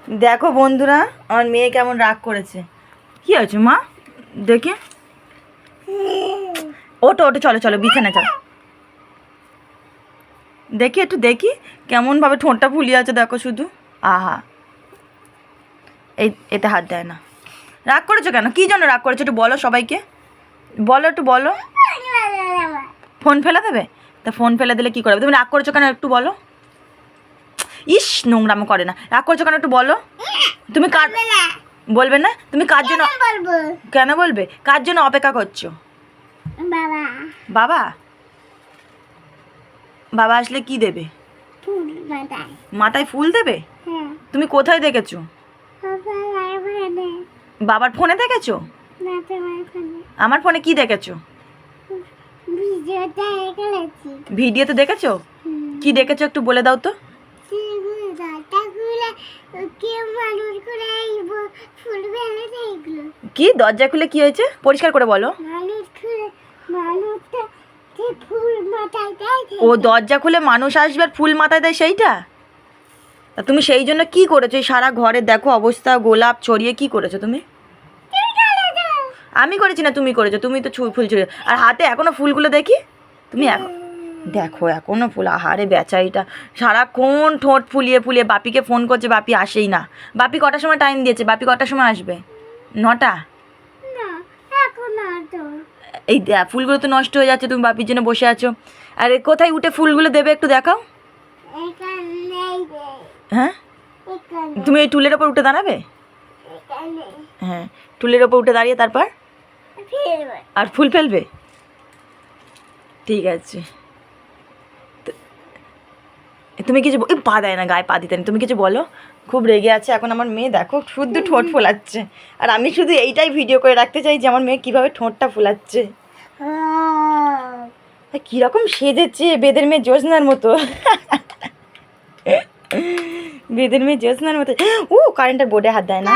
দেখো বন্ধুরা, আমার মেয়ে কেমন রাগ করেছে। কি হয়েছে মা? দেখি, ওটো ওটো, চলো চলো বিছানা চলো। দেখি একটু দেখি কেমনভাবে ঠোঁটটা ফুলিয়ে আছে, দেখো শুধু। আহা, এতে হাত দেয় না। রাগ করেছো কেন? কী জন্য রাগ করেছো একটু বলো সবাইকে, বলো একটু বলো। ফোন ফেলে দেবে? তা ফোন ফেলে দিলে কী করবে? তুমি রাগ করেছো কেন একটু বলো। ইস, নোংরামো করে না। রাগ করছো কেন একটু বলো। তুমি কার বলবে না? তুমি কার জন্য, কেন বলবে? কার জন্য অপেক্ষা করছো? বাবা বাবা আসলে কি দেবে? মাথায় ফুল দেবে? তুমি কোথায় দেখেছো? বাবার ফোনে দেখেছো? আমার ফোনে কি দেখেছো? ভিডিওতে দেখেছো? কি দেখেছো একটু বলে দাও তো। কি দরজা খুলে কি হয়েছে? পরিষ্কার করে বলো। ও দরজা খুলে মানুষ আসবে আর ফুল মাথায় দেয়, সেইটা? তা তুমি সেই জন্য কি করেছো? সারা ঘরে দেখো অবস্থা, গোলাপ ছড়িয়ে কি করেছো তুমি? আমি করেছি না তুমি করেছো? তুমি তো ফুল ছড়িয়ে, আর হাতে এখনো ফুলগুলো দেখি। তুমি এখন দেখো এখনো ফুল। আহারে বেচারিটা সারাক্ষণ ঠোঁট ফুলিয়ে ফুলিয়ে বাপিকে ফোন করছে, বাপি আসেই না। বাপি কটার সময় টাইম দিয়েছে? বাপি কটার সময় আসবে? 9টা? এই ফুলগুলো তো নষ্ট হয়ে যাচ্ছে, তুমি বাপির জন্য বসে আছো। আরে কোথায় উঠে ফুলগুলো দেবে একটু দেখাও। হ্যাঁ, তুমি এই টুলের ওপর উঠে দাঁড়াবে? হ্যাঁ, টুলের ওপর উঠে দাঁড়িয়ে তারপর আর ফুল ফেলবে। ঠিক আছে, তুমি কিছু পা দেয় না, গায়ে পা দিতে না। তুমি কিছু বলো। খুব রেগে আছে এখন আমার মেয়ে, দেখো শুধু ঠোঁট ফোলাচ্ছে। আর আমি শুধু এইটাই ভিডিও করে রাখতে চাই যে আমার মেয়ে কীভাবে ঠোঁটটা ফোলাচ্ছে। কীরকম সেজেছে, বেদের মেয়ে জ্যোৎস্নার মতো। বেদের মেয়ে জ্যোৎস্নার মতো। ও কারেন্টের বোর্ডে হাত দেয় না।